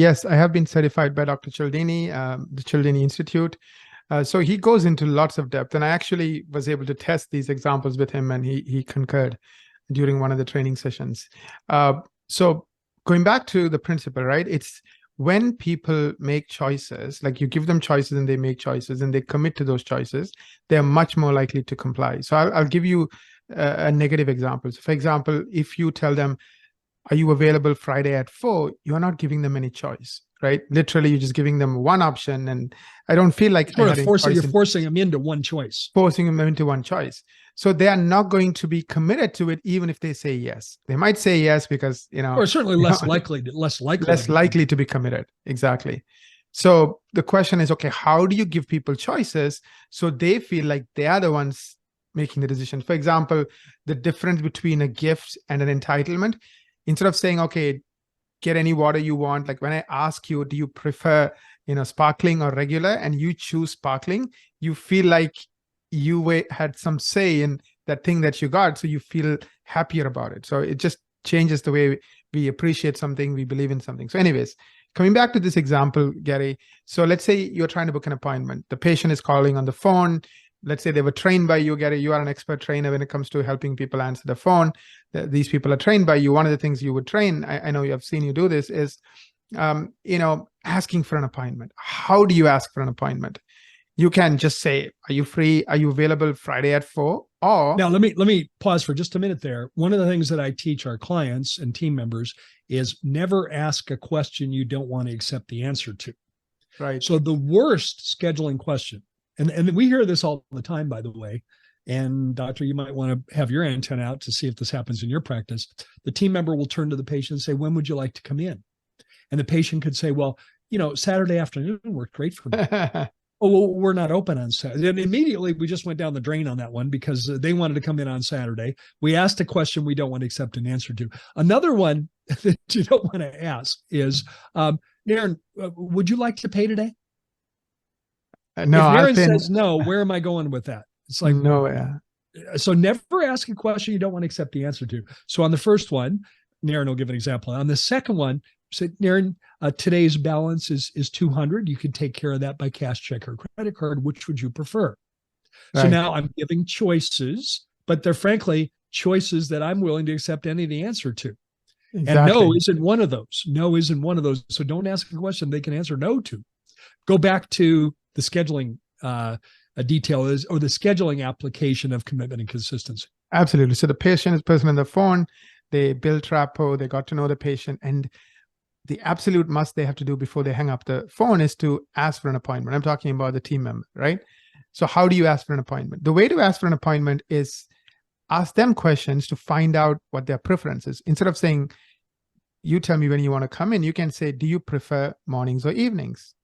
Yes, I have been certified by Dr. Cialdini, the Cialdini Institute. So he goes into lots of depth, and I actually was able to test these examples with him, and he concurred during one of the training sessions. So going back to the principle, right? It's when people make choices, like you give them choices and they make choices and they commit to those choices, they're much more likely to comply. So I'll give you a negative example. So for example, if you tell them, are you available Friday at 4? You're not giving them any choice, right? Literally, you're just giving them one option. And I don't feel like you're forcing them into one choice. Forcing them into one choice. So they are not going to be committed to it, even if they say yes. They might say yes because, or certainly less likely to be committed. Exactly. So the question is, okay, how do you give people choices so they feel like they are the ones making the decision? For example, the difference between a gift and an entitlement. Instead of saying, okay, get any water you want, like when I ask you, do you prefer, sparkling or regular, and you choose sparkling, you feel like you had some say in that thing that you got, so you feel happier about it. So it just changes the way we appreciate something, we believe in something. So anyways, coming back to this example, Gary, so let's say you're trying to book an appointment. The patient is calling on the phone. Let's say they were trained by you, Gary. You are an expert trainer when it comes to helping people answer the phone. These people are trained by you. One of the things you would train, I know you have seen you do this, is, asking for an appointment. How do you ask for an appointment? You can just say, are you free? Are you available Friday at 4? Or now let me pause for just a minute there. One of the things that I teach our clients and team members is never ask a question you don't want to accept the answer to. Right. So the worst scheduling question, and we hear this all the time, by the way, and doctor, you might want to have your antenna out to see if this happens in your practice. The team member will turn to the patient and say, when would you like to come in? And the patient could say, well, Saturday afternoon worked great for me. Oh, well, we're not open on Saturday. And immediately we just went down the drain on that one because they wanted to come in on Saturday. We asked a question we don't want to accept an answer to. Another one that you don't want to ask is, Naren, would you like to pay today? No. If Naren says no, where am I going with that? It's like, no. Yeah. So never ask a question you don't want to accept the answer to. So on the first one, Naren will give an example. On the second one, say, Naren, today's balance is 200. You can take care of that by cash, check, or credit card. Which would you prefer? Right. So now I'm giving choices, but they're frankly choices that I'm willing to accept any of the answer to. Exactly. And no isn't one of those. No isn't one of those. So don't ask a question they can answer no to. Go back to the scheduling detail or the scheduling application of commitment and consistency. Absolutely. So the patient is person on the phone. They built rapport. They got to know the patient, and the absolute must they have to do before they hang up the phone is to ask for an appointment. I'm talking about the team member, right? So how do you ask for an appointment? The way to ask for an appointment is ask them questions to find out what their preference is. Instead of saying, you tell me when you want to come in, you can say, do you prefer mornings or evenings?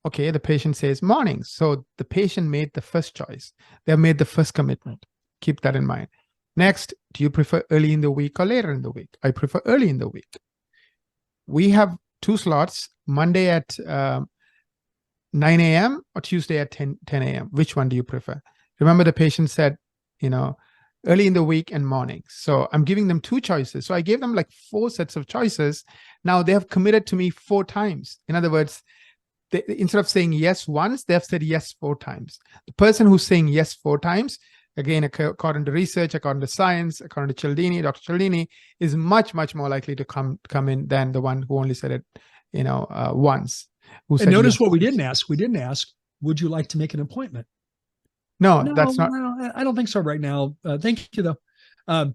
Okay, the patient says mornings. So the patient made the first choice. They have made the first commitment. Keep that in mind. Next, do you prefer early in the week or later in the week? I prefer early in the week. We have 2 slots, Monday at 9 a.m. or Tuesday at 10 a.m. Which one do you prefer? Remember, the patient said, early in the week and mornings. So I'm giving them 2 choices. So I gave them like 4 sets of choices. Now they have committed to me 4 times. In other words, instead of saying yes once, they have said yes 4 times. The person who's saying yes 4 times, again, according to research, according to science, according to Cialdini, Dr. Cialdini, is much, much more likely to come in than the one who only said it, once. And notice yes. What we didn't ask. We didn't ask, would you like to make an appointment? No, that's not. I don't think so right now. Thank you, though.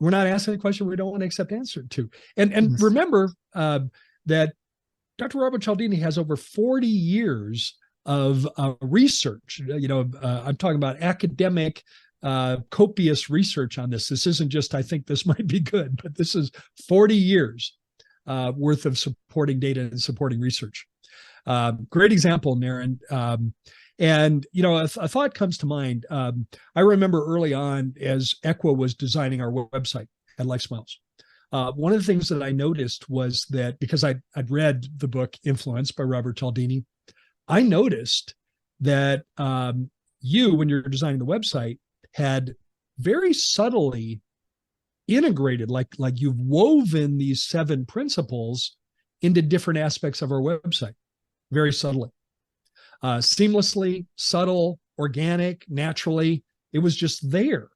We're not asking a question we don't want to accept answer to. And yes. Remember that Dr. Robert Cialdini has over 40 years of research. I'm talking about academic, copious research on this. This isn't just, I think this might be good, but this is 40 years worth of supporting data and supporting research. Great example, Naren. And, a thought comes to mind. I remember early on as Equa was designing our website at Life Smiles. One of the things that I noticed was that because I'd read the book Influence by Robert Cialdini, I noticed that you, when you're designing the website, had very subtly integrated, like you've woven these 7 principles into different aspects of our website, very subtly. Seamlessly, subtle, organic, naturally. It was just there.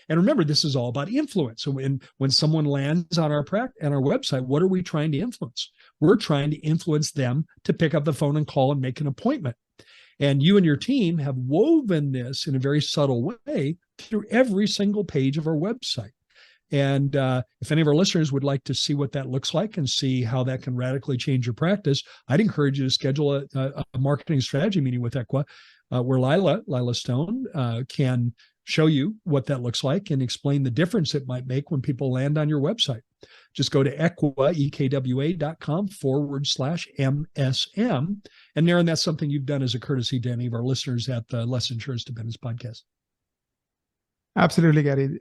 And remember, this is all about influence. So when someone lands on our website, what are we trying to influence? We're trying to influence them to pick up the phone and call and make an appointment. And you and your team have woven this in a very subtle way through every single page of our website. And if any of our listeners would like to see what that looks like and see how that can radically change your practice, I'd encourage you to schedule a marketing strategy meeting with Equa, where Lila Stone can show you what that looks like and explain the difference it might make when people land on your website. Just go to equa.com/MSM. And Naren, that's something you've done as a courtesy to any of our listeners at the Less Insurance to Business podcast. Absolutely, Gary.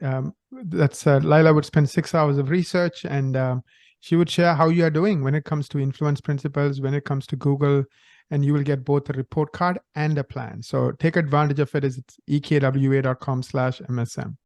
That's Lila would spend 6 hours of research, and she would share how you are doing when it comes to influence principles, when it comes to Google, and you will get both a report card and a plan. So take advantage of it. It's eqwa.com/MSM.